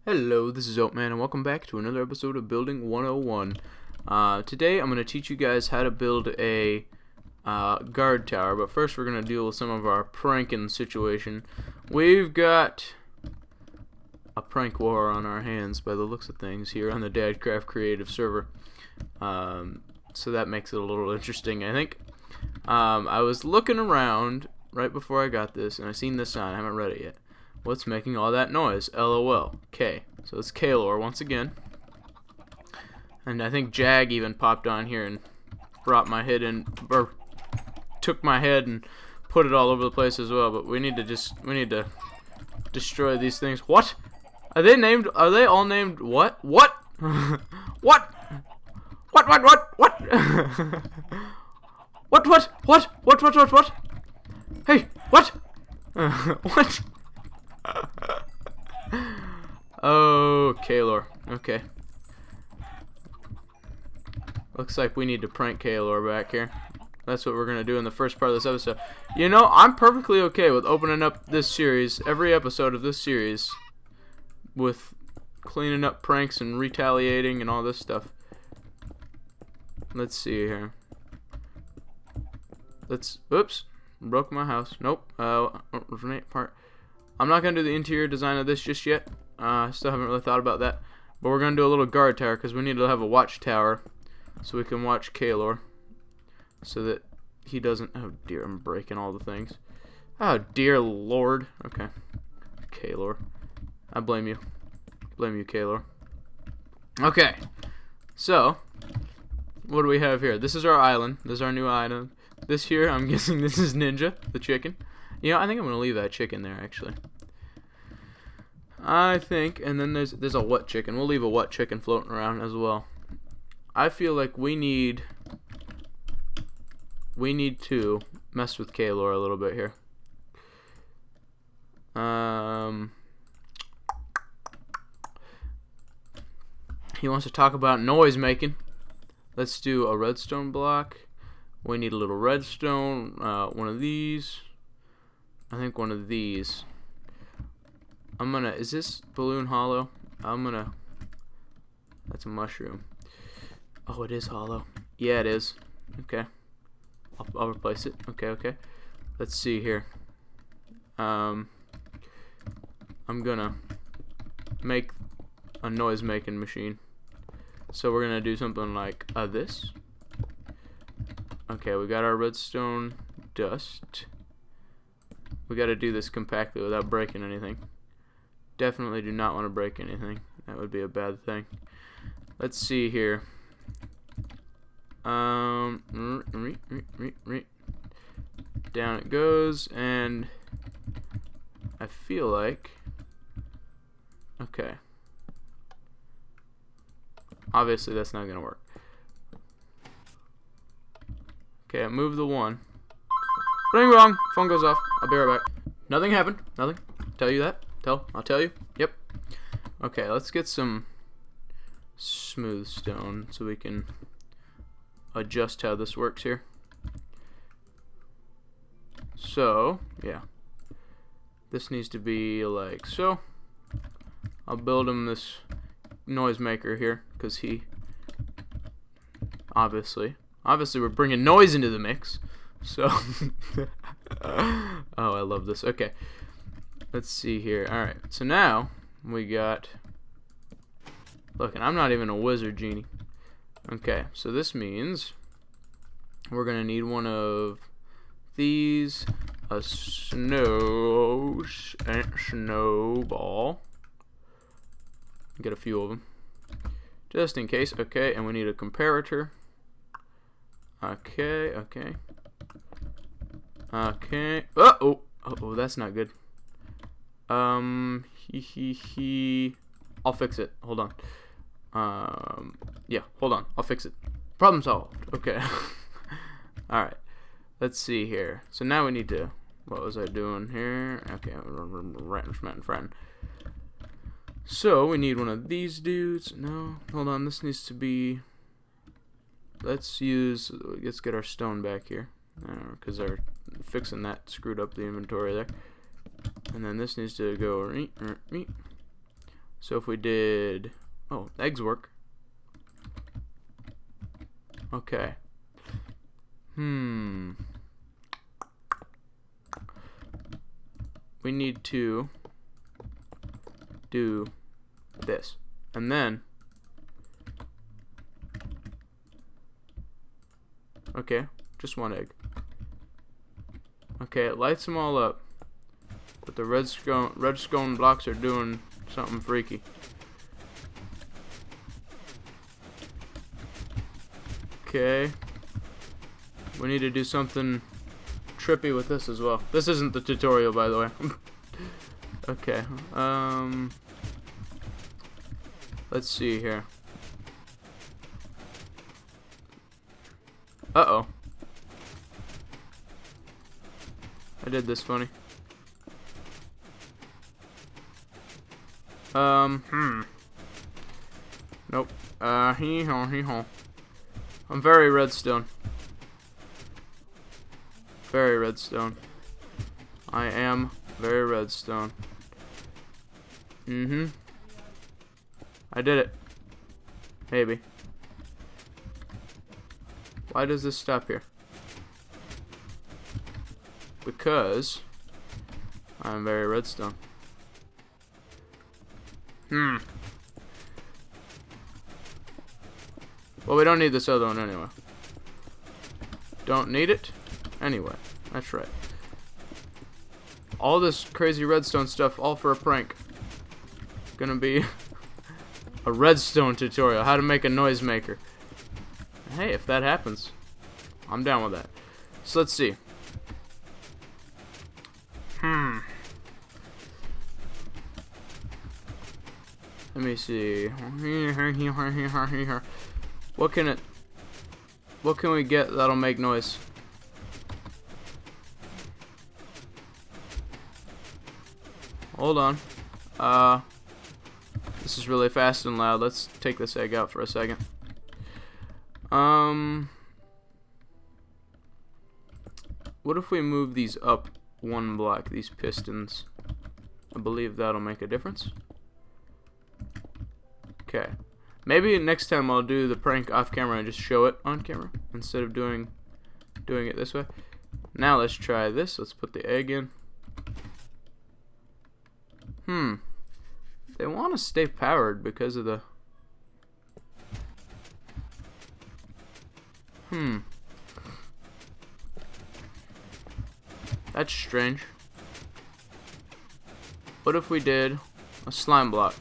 Hello, this is Oatman, and welcome back to another episode of Building 101. Today I'm going to teach you guys how to build a guard tower, but first we're going to deal with some of our pranking situation. We've got a prank war on our hands by the looks of things here on the Dadcraft Creative server. So that makes it a little interesting, I think. I was looking around right before I got this, and I seen this sign. I haven't read it yet. What's making all that noise? LOL. K. So it's Kaylor once again. And I think Jag even popped on here and brought my head in, or took my head and put it all over the place as well. But we need to destroy these things. What? Are they all named what? What? What? What? What? Hey, what? What? Oh, Kaylor. Okay. Looks like we need to prank Kaylor back here. That's what we're going to do in the first part of this episode. You know, I'm perfectly okay with opening up this series, every episode of this series, with cleaning up pranks and retaliating and all this stuff. Let's see here. Oops. Broke my house. Nope. Originate part. I'm not going to do the interior design of this just yet. Still haven't really thought about that. But we're going to do a little guard tower because we need to have a watchtower so we can watch Kaylor. So that he doesn't... Oh dear, I'm breaking all the things. Oh dear lord. Okay. Kaylor. I blame you. Blame you, Kaylor. Okay. So, what do we have here? This is our island. This is our new island. This here, I'm guessing this is Ninja, the chicken. You know, I think I'm going to leave that chicken there, actually. I think, and then there's a wet chicken. We'll leave a wet chicken floating around as well. I feel like we need to mess with Kaylor a little bit here. He wants to talk about noise making. Let's do a redstone block. We need a little redstone. One of these. I think one of these. Is this balloon hollow? That's a mushroom. Oh, it is hollow. Yeah, it is. Okay. I'll replace it. Okay. Let's see here. I'm gonna make a noise making machine. So we're gonna do something like this. Okay, we got our redstone dust. We gotta do this compactly without breaking anything. Definitely do not want to break anything. That would be a bad thing. Let's see here. Down it goes, and I feel like... Okay. Obviously that's not gonna work. Okay, I moved the one. Ring wrong. Phone goes off. I'll be right back. Nothing happened. Nothing. Tell you that. I'll tell you. Yep. Okay, let's get some smooth stone so we can adjust how this works here. So, yeah. This needs to be like so. I'll build him this noisemaker here because he obviously we're bringing noise into the mix. So, oh, I love this. Okay, let's see here. Alright, so now we got... Look, and I'm not even a wizard genie. Okay, so this means we're going to need one of these, a snowball. Get a few of them, just in case. Okay, and we need a comparator. Okay. Oh, that's not good. I'll fix it. Hold on. Yeah, hold on. I'll fix it. Problem solved. Okay. Alright. Let's see here. So now we need to... What was I doing here? Okay. Friend. So we need one of these dudes. No. Hold on. This needs to be... Let's get our stone back here. Because our fixing that screwed up the inventory there. And then this needs to go... So if we did, oh, eggs work. Okay. We need to do this, and then, okay, just one egg. Okay, it lights them all up, but the red scone blocks are doing something freaky. Okay, we need to do something trippy with this as well. This isn't the tutorial, by the way. Okay, let's see here. Uh-oh. I did this funny. Nope. Hee-haw. I'm very redstone. Very redstone. I am very redstone. I did it. Maybe. Why does this stop here? Because I'm very redstone. Well, we don't need this other one anyway. Don't need it anyway. That's right. All this crazy redstone stuff, all for a prank. Gonna be a redstone tutorial, how to make a noisemaker. Hey, if that happens, I'm down with that. So let's see. Let me see. What can we get that'll make noise? Hold on. This is really fast and loud. Let's take this egg out for a second. What if we move these up one block, these pistons? I believe that'll make a difference. Okay. Maybe next time I'll do the prank off camera and just show it on camera instead of doing it this way. Now let's try this. Let's put the egg in. They want to stay powered because of the That's strange. What if we did a slime block?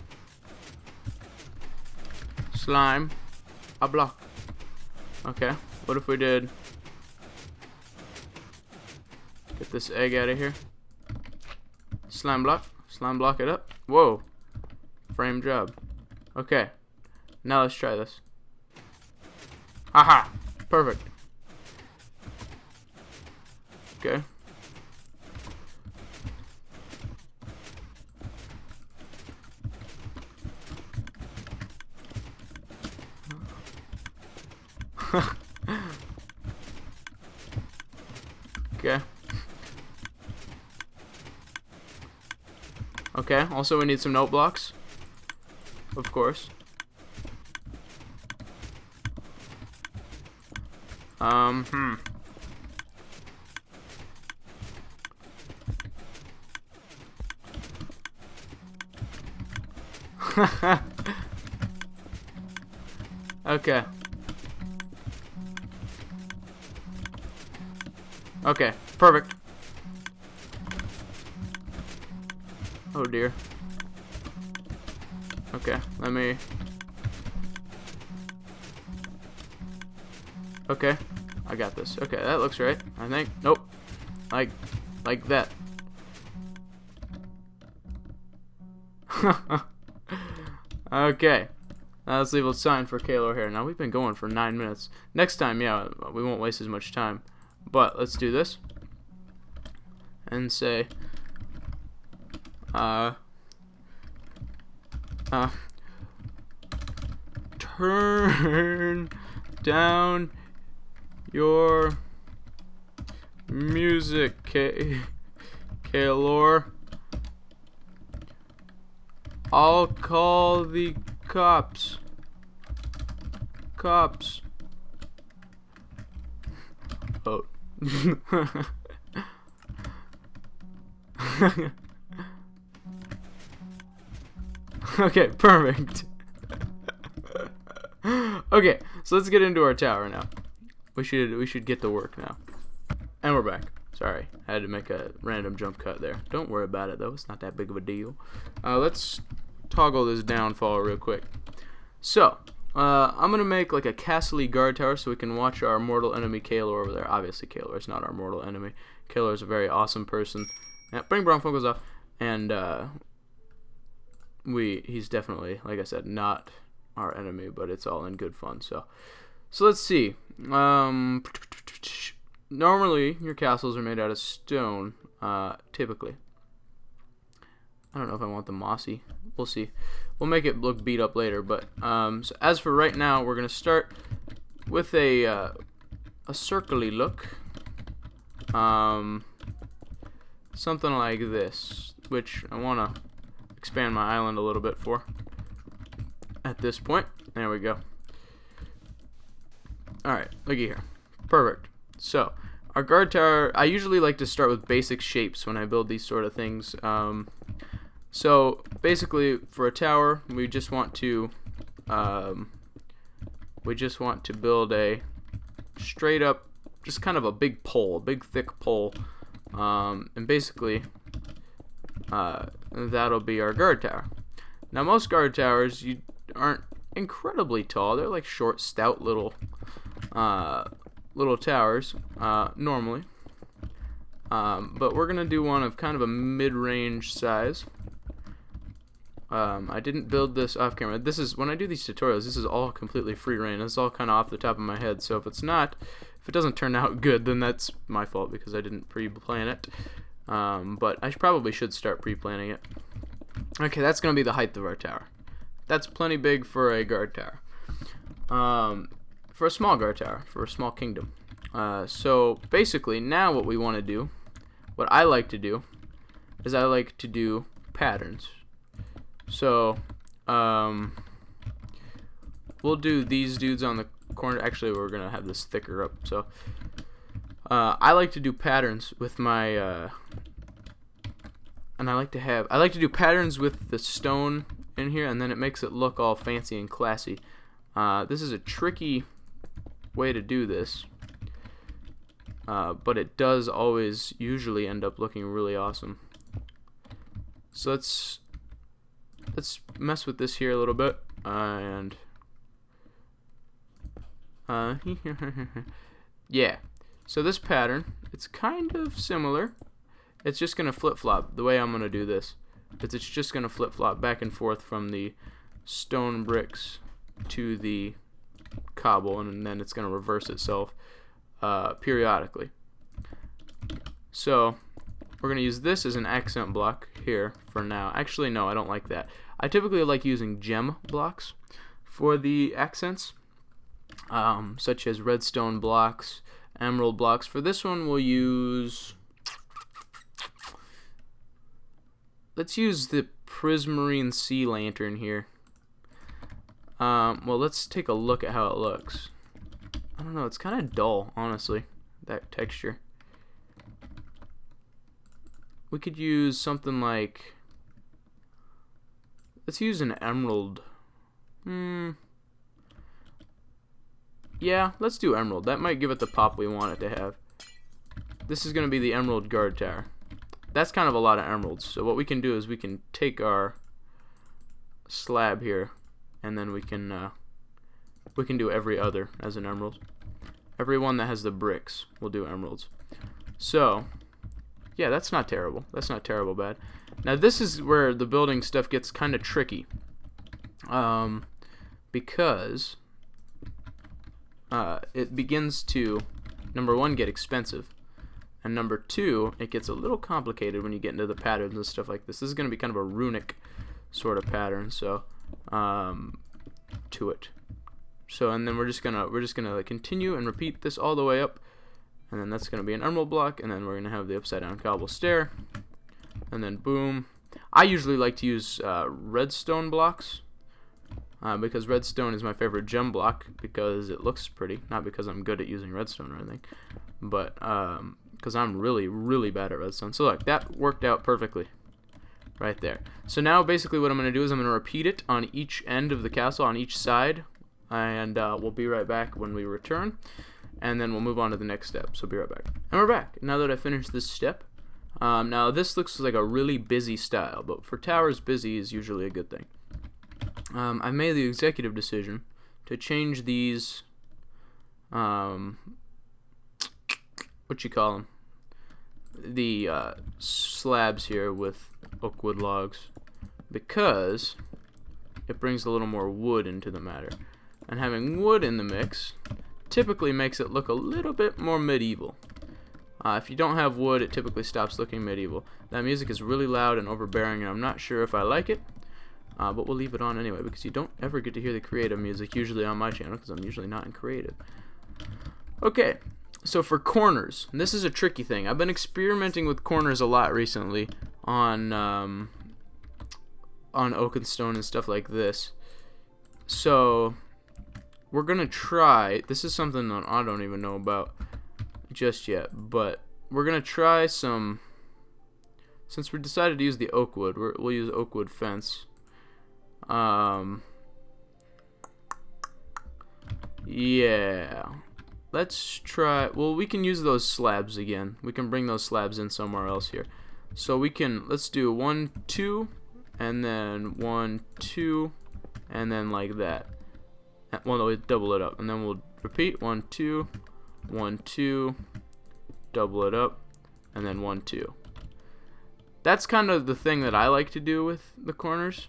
Slime a block. Okay. What if we did, get this egg out of here, slime block it up. Whoa, frame job. Okay, now let's try this. Haha, perfect. Okay. Okay. Okay, also we need some note blocks. Of course. Okay. Okay, perfect. Oh dear. Okay, let me... Okay, I got this. Okay, that looks right, I think. Nope. Like that. Okay. Now let's leave a sign for Kalo here. Now we've been going for 9 minutes. Next time, yeah, we won't waste as much time. But let's do this. And say, turn down your music, Kalor. I'll call the cops. Cops. Oh. Okay, perfect. Okay, so let's get into our tower now. We should get to work now. And we're back. Sorry, I had to make a random jump cut there. Don't worry about it though, it's not that big of a deal. Let's toggle this downfall real quick. So, I'm gonna make like a castle-y guard tower so we can watch our mortal enemy Kaylor over there. Obviously, Kaylor is not our mortal enemy. Kaylor is a very awesome person. Yeah, bring brown focus off, and he's definitely, like I said, not our enemy, but it's all in good fun. So let's see. Normally, your castles are made out of stone, typically. I don't know if I want the mossy. We'll see. We'll make it look beat up later, but so as for right now, we're gonna start with a circle-y look. Something like this, which I want to expand my island a little bit for at this point. There we go. Alright, looky here. Perfect. So, our guard tower, I usually like to start with basic shapes when I build these sort of things. So, basically, for a tower, we just want to build a straight up, just kind of a big pole, a big thick pole. And basically, that'll be our guard tower. Now, most guard towers aren't incredibly tall. They're like short, stout little towers normally. But we're gonna do one of kind of a mid-range size. I didn't build this off camera. This is, when I do these tutorials, this is all completely free reign. It's all kind of off the top of my head. So if it doesn't turn out good, then that's my fault because I didn't pre-plan it. But I probably should start pre-planning it. Okay, that's going to be the height of our tower. That's plenty big for a guard tower. For a small guard tower, for a small kingdom. So basically, now what we want to do, what I like to do, is I like to do patterns. So, we'll do these dudes on the corner. Actually, we're gonna have this thicker up. So, I like to do patterns with my, and I like to do patterns with the stone in here, and then it makes it look all fancy and classy. This is a tricky way to do this, but it does always usually end up looking really awesome. So let's mess with this here a little bit, and yeah. So this pattern, it's kind of similar. It's just gonna flip-flop the way I'm gonna do this. It's just gonna flip-flop back and forth from the stone bricks to the cobble, and then it's gonna reverse itself periodically. So we're going to use this as an accent block here for now. Actually, no, I don't like that. I typically like using gem blocks for the accents, such as redstone blocks, emerald blocks. For this one, we'll use... let's use the prismarine sea lantern here. Well, let's take a look at how it looks. I don't know, it's kind of dull, honestly, that texture. We could use something like, let's use an emerald. Yeah, let's do emerald. That might give it the pop we want it to have. This is going to be the emerald guard tower. That's kind of a lot of emeralds. So what we can do is we can take our slab here, and then we can do every other as an emerald. Every one that has the bricks, we'll do emeralds. So yeah, that's not terrible. That's not terrible bad. Now this is where the building stuff gets kind of tricky, because it begins to, number one, get expensive, and number two, it gets a little complicated when you get into the patterns and stuff like this. This is going to be kind of a runic sort of pattern, so to it. So, and then we're just gonna like continue and repeat this all the way up, and then that's gonna be an emerald block, and then we're gonna have the upside down cobble stair, and then boom, I usually like to use redstone blocks because redstone is my favorite gem block because it looks pretty, not because I'm good at using redstone or anything, but because I'm really, really bad at redstone. So look, that worked out perfectly right there. So now basically what I'm going to do is I'm going to repeat it on each end of the castle, on each side, and we'll be right back when we return, and then we'll move on to the next step. So be right back. And we're back. Now that I finished this step, now this looks like a really busy style, but for towers, busy is usually a good thing. I made the executive decision to change these, what you call them, the slabs here with oak wood logs, because it brings a little more wood into the matter, and having wood in the mix typically makes it look a little bit more medieval. If you don't have wood, it typically stops looking medieval. That music is really loud and overbearing, and I'm not sure if I like it, but we'll leave it on anyway, because you don't ever get to hear the creative music usually on my channel, because I'm usually not in creative. Okay, so for corners, and this is a tricky thing. I've been experimenting with corners a lot recently on OakenStone and stuff like this. So we're gonna try. This is something that I don't even know about just yet, but we're gonna try some. Since we decided to use the oak wood, we'll use oak wood fence. Yeah. Let's try. Well, we can use those slabs again. We can bring those slabs in somewhere else here. So we can. Let's do 1, 2, and then 1, 2, and then like that. Well, no, we double it up, and then we'll repeat 1, 2, 1, 2, double it up, and then 1, 2. That's kind of the thing that I like to do with the corners.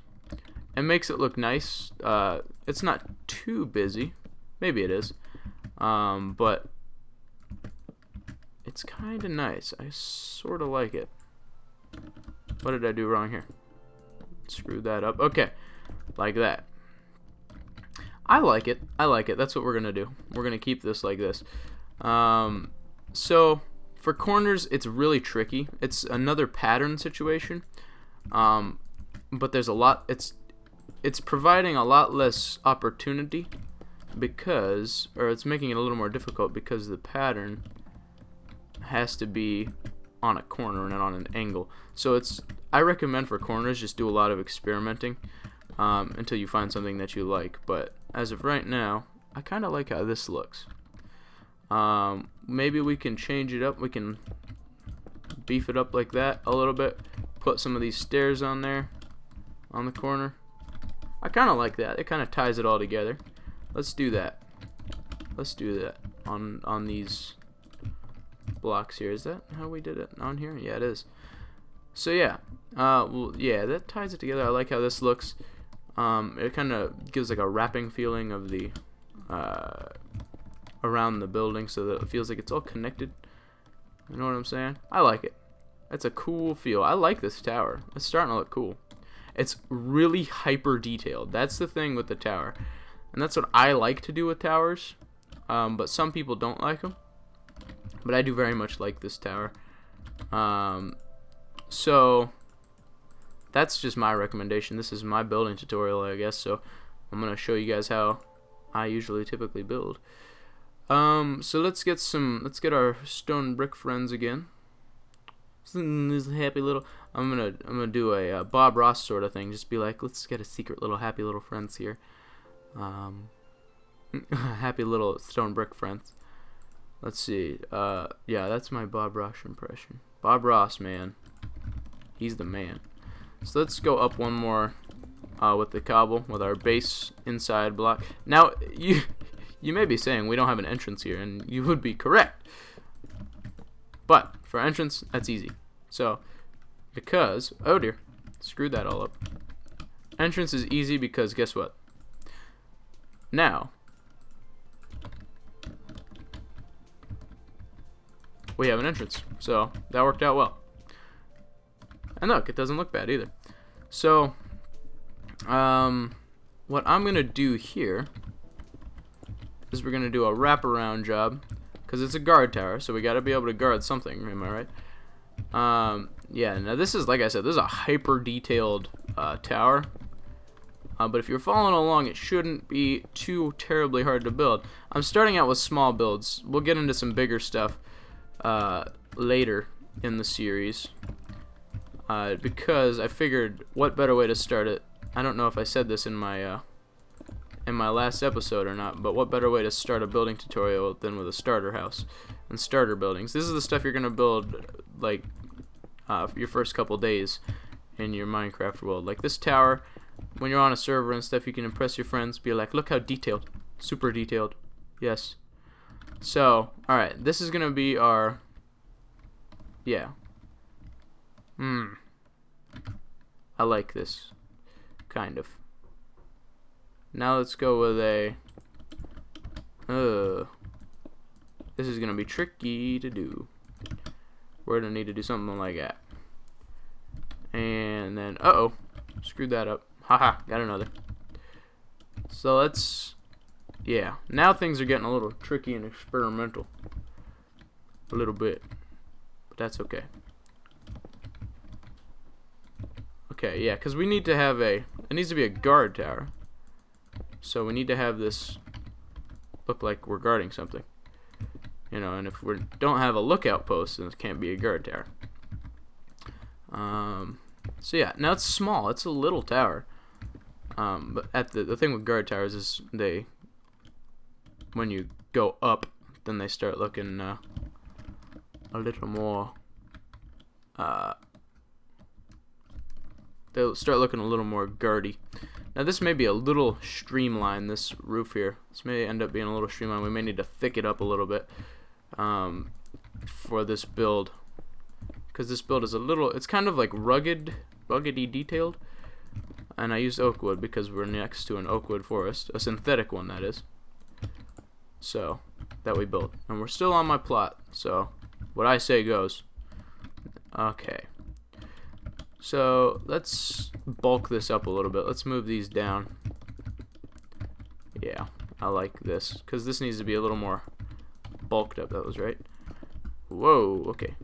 It makes it look nice. It's not too busy. Maybe it is. But it's kind of nice. I sort of like it. What did I do wrong here? Screwed that up. Okay, like that. I like it. I like it. That's what we're gonna do. We're gonna keep this like this. So for corners, it's really tricky. It's another pattern situation. But there's a lot. It's providing a lot less opportunity. Because, or it's making it a little more difficult because the pattern has to be on a corner and not on an angle. So I recommend for corners just do a lot of experimenting until you find something that you like. But as of right now, I kind of like how this looks. Maybe we can change it up. We can beef it up like that a little bit. Put some of these stairs on there on the corner. I kind of like that. It kind of ties it all together. Let's do that. Let's do that on these blocks here. Is that how we did it on here? Yeah, it is. So yeah, well, yeah, that ties it together. I like how this looks. It kind of gives like a wrapping feeling of the around the building, so that it feels like it's all connected. You know what I'm saying? I like it. It's a cool feel. I like this tower. It's starting to look cool. It's really hyper detailed. That's the thing with the tower. And that's what I like to do with towers, but some people don't like them. But I do very much like this tower. So that's just my recommendation. This is my building tutorial, I guess. So I'm gonna show you guys how I typically build. So let's get our stone brick friends again. This happy little. I'm gonna do a Bob Ross sort of thing. Just be like, let's get a secret little happy little friends here. Happy little stone brick friends. Let's see. Yeah, that's my Bob Ross impression. Bob Ross, man, he's the man. So let's go up one more with the cobble with our base inside block. Now you may be saying we don't have an entrance here, and you would be correct. But for entrance, that's easy. So because oh dear, screwed that all up. Entrance is easy because guess what? Now, we have an entrance, so that worked out well. And look, it doesn't look bad either. So, what I'm going to do here is we're going to do a wraparound job, because it's a guard tower, so we got to be able to guard something, am I right? Yeah, now this is, like I said, this is a hyper detailed tower. But if you're following along, it shouldn't be too terribly hard to build. I'm starting out with small builds. We'll get into some bigger stuff later in the series. Because I figured, what better way to start it? I don't know if I said this in my last episode or not, but what better way to start a building tutorial than with a starter house and starter buildings? This is the stuff you're gonna build like your first couple days in your Minecraft world. Like this tower, when you're on a server and stuff, you can impress your friends. Be like, look how detailed, super detailed. Yes. So, all right, this is gonna be our, yeah. I like this, kind of. Now let's go with a, this is gonna be tricky to do. We're gonna need to do something like that. And then, uh-oh, screwed that up. Haha, got another. So let's, yeah, now things are getting a little tricky and experimental. A little bit, but that's okay. Okay, yeah, because we need to have it needs to be a guard tower. So we need to have this look like we're guarding something. You know, and if we don't have a lookout post, then it can't be a guard tower. So yeah, now it's small. It's a little tower. But the thing with guard towers is when you go up, then they start looking a little more. They'll start looking a little more guardy. Now this may be a little streamlined, this roof here. This may end up being a little streamlined. We may need to thick it up a little bit for this build. Because this build is a little, it's kind of like ruggedy detailed. And I used oak wood because we're next to an oak wood forest. A synthetic one, that is. So, that we built. And we're still on my plot, so what I say goes. Okay. So let's bulk this up a little bit. Let's move these down. Yeah, I like this because this needs to be a little more bulked up. That was right. Whoa, okay.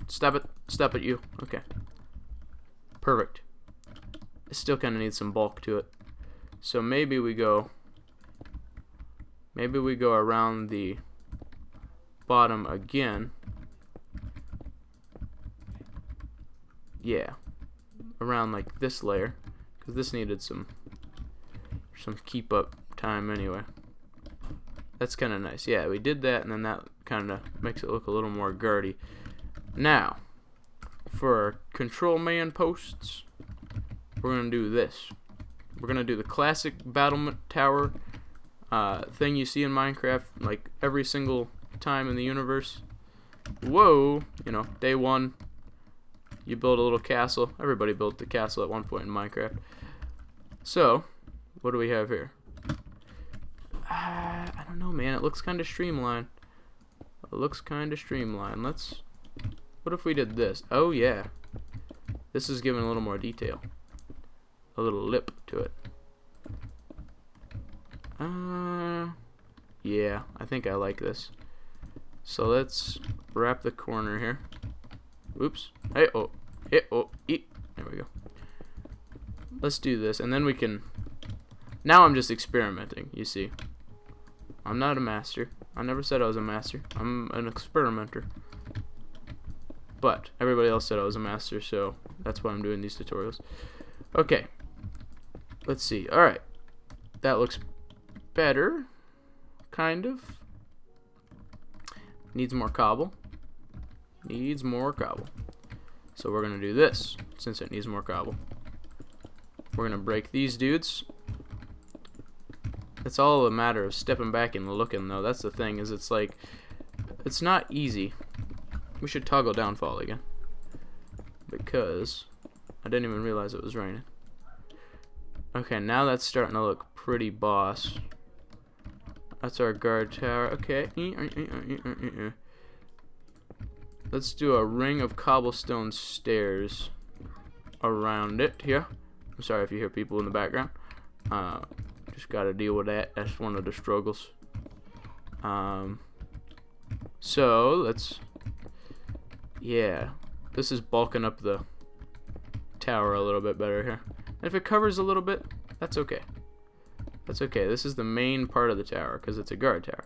Stop it. Stop it, you. Okay. Perfect. It still kind of needs some bulk to it. So maybe we go around the bottom again. Yeah. Around like this layer, because this needed some keep up time anyway. That's kind of nice. Yeah, we did that, and then that kind of makes it look a little more guardy. Now, for our control man posts, we're gonna do this. We're gonna do the classic battlement tower thing you see in Minecraft, like every single time in the universe. Whoa, you know, day one. You build a little castle. Everybody built the castle at one point in Minecraft. So, what do we have here? I don't know, man. It looks kind of streamlined. It looks kind of streamlined. What if we did this? Oh, yeah. This is giving a little more detail. A little lip to it. Yeah, I think I like this. So let's wrap the corner here. Oops. Hey, oh. Hey, oh. Eat. There we go. Let's do this, and then we can... Now I'm just experimenting, you see. I'm not a master. I never said I was a master. I'm an experimenter. But everybody else said I was a master, so that's why I'm doing these tutorials. Okay. Let's see. Alright. That looks better. Kind of. Needs more cobble. Needs more cobble. So we're going to do this, since it needs more cobble. We're going to break these dudes. It's all a matter of stepping back and looking, though. That's the thing, is it's like, it's not easy. We should toggle downfall again. Because I didn't even realize it was raining. Okay, now that's starting to look pretty boss. That's our guard tower. Okay. Let's do a ring of cobblestone stairs around it here. I'm sorry if you hear people in the background. Just gotta deal with that. That's one of the struggles. So let's, yeah. this is bulking up the tower a little bit better here. And if it covers a little bit, that's okay. That's okay. This is the main part of the tower because it's a guard tower.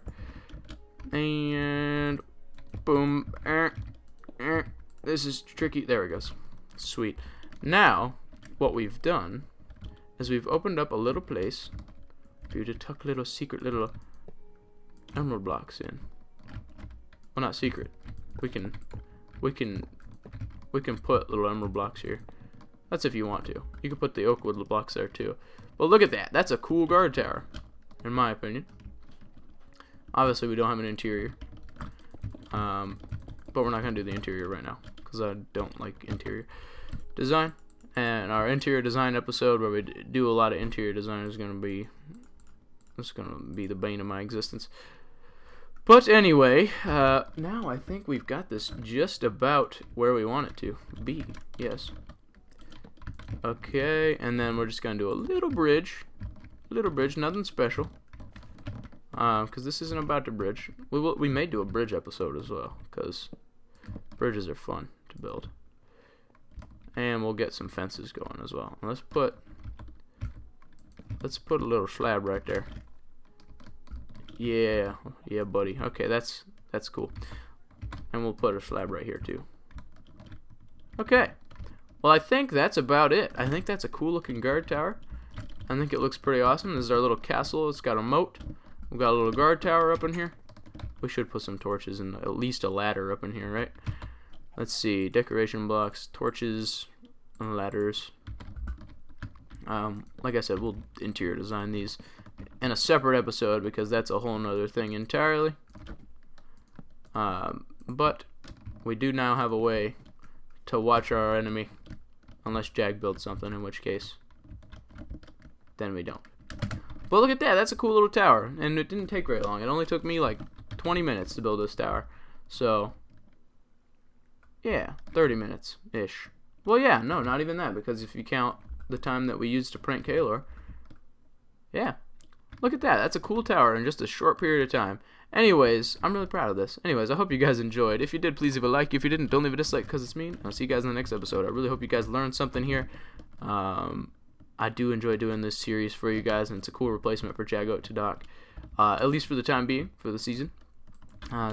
And boom. This is tricky. There it goes. Sweet. Now, what we've done is we've opened up a little place for you to tuck little secret little emerald blocks in. Well, not secret. We can put little emerald blocks here. That's if you want to. You can put the oak wood blocks there too. But look at that. That's a cool guard tower, in my opinion. Obviously, we don't have an interior. But we're not going to do the interior right now because I don't like interior design. And our interior design episode where we do a lot of interior design is going to be the bane of my existence. But anyway, now I think we've got this just about where we want it to be. Yes. Okay, and then we're just going to do a little bridge, nothing special. Because this isn't about the bridge. We may do a bridge episode as well, because bridges are fun to build. And we'll get some fences going as well. Let's put a little slab right there. Yeah, buddy. Okay, that's cool. And we'll put a slab right here too. Okay. Well, I think that's about it. I think that's a cool looking guard tower. I think it looks pretty awesome. This is our little castle. It's got a moat. We've got a little guard tower up in here. We should put some torches and at least a ladder up in here, right? Let's see. Decoration blocks, torches, and ladders. Like I said, we'll interior design these in a separate episode because that's a whole nother thing entirely. But we do now have a way to watch our enemy, unless Jag builds something, in which case then we don't. But look at that, that's a cool little tower, and it didn't take very long. It only took me like 20 minutes to build this tower. So yeah, 30 minutes ish. Well, yeah, no, not even that, because if you count the time that we used to prank Kaylor. Yeah, look at that, that's a cool tower in just a short period of time. Anyways, I'm really proud of this. Anyways, I hope you guys enjoyed. If you did, please leave a like. If you didn't, don't leave a dislike because it's mean. I'll see you guys in the next episode. I really hope you guys learned something here. I do enjoy doing this series for you guys, and it's a cool replacement for Jag to Doc, at least for the time being, for the season.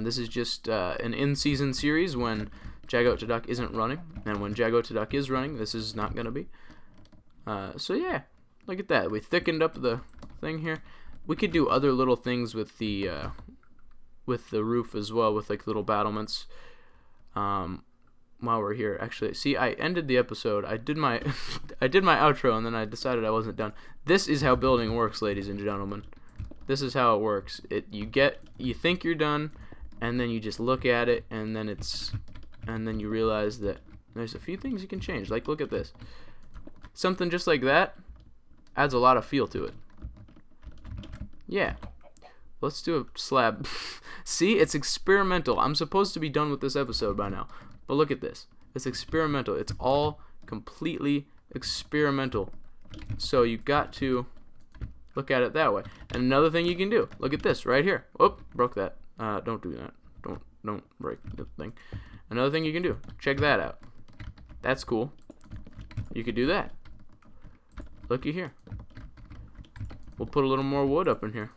This is just an in-season series when Jag to Doc isn't running, and when Jag to Doc is running, this is not going to be. So yeah, look at that. We thickened up the thing here. We could do other little things with the roof as well, with like little battlements. While we're here, actually, see, I ended the episode. I did my outro, and then I decided I wasn't done. This is how building works, ladies and gentlemen. This is how it works. You think you're done, and then you just look at it, and then you realize that there's a few things you can change. Like, look at this. Something just like that adds a lot of feel to it. Yeah. Let's do a slab. See, it's experimental. I'm supposed to be done with this episode by now. But look at this. It's experimental. It's all completely experimental. So you got to look at it that way. And another thing you can do. Look at this right here. Oop, broke that. Don't do that. Don't break the thing. Another thing you can do. Check that out. That's cool. You could do that. Looky here. We'll put a little more wood up in here.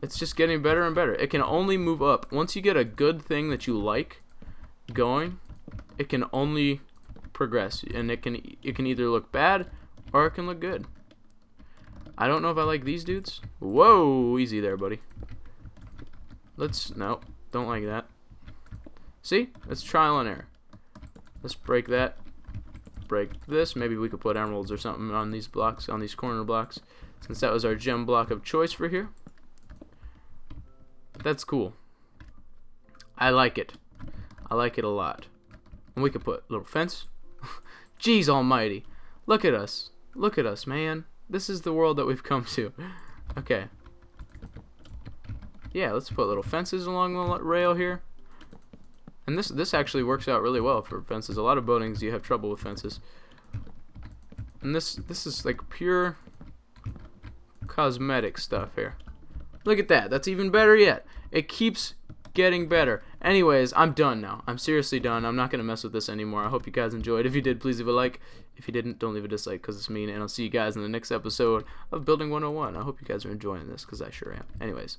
It's just getting better and better. It can only move up. Once you get a good thing that you like going, it can only progress, and it can either look bad or it can look good. I don't know if I like these dudes. Whoa, easy there, buddy. No, don't like that. See? It's trial and error. Let's break that. Break this. Maybe we could put emeralds or something on these blocks, on these corner blocks, since that was our gem block of choice for here. That's cool. I like it. I like it a lot. And we could put a little fence. Jeez almighty. Look at us. Look at us, man. This is the world that we've come to. Okay. Yeah, let's put little fences along the rail here. And this actually works out really well for fences. A lot of buildings you have trouble with fences. And this is like pure cosmetic stuff here. Look at that. That's even better yet. It keeps getting better. Anyways, I'm done now. I'm seriously done. I'm not going to mess with this anymore. I hope you guys enjoyed. If you did, please leave a like. If you didn't, don't leave a dislike because it's mean. And I'll see you guys in the next episode of Building 101. I hope you guys are enjoying this because I sure am. Anyways.